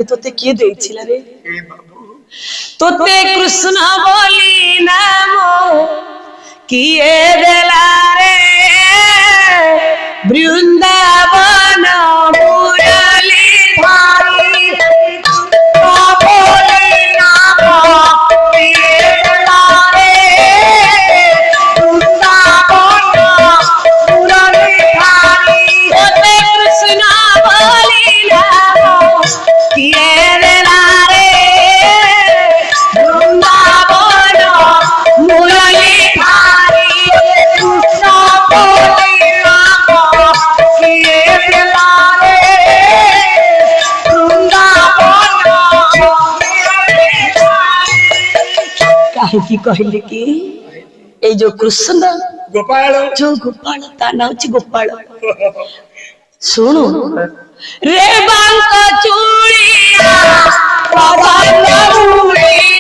তোতে কে দিয়েছিল রে? তোতে কৃষ্ণ বলি নাম কিয়ে দেলা রে বৃন্দাবন মুরলী ধারি বলি নাম কিয়ে দেলা রে বৃন্দাবন মুরলী ধারি তোতে কৃষ্ণ বলি নাম কিয়ে দেলা রে বৃন্দাবন মুরলী ধারি কৃষ্ণ বলি নাম কিয়ে দেলা রে বৃন্দাবন মুরলী ধারি। কাহিকি কহিলে কি এই যে কৃষ্ণ গোপাল जो गोपाल ता ना होची गोपाल सुनो रे बांक चूड़िया बाबा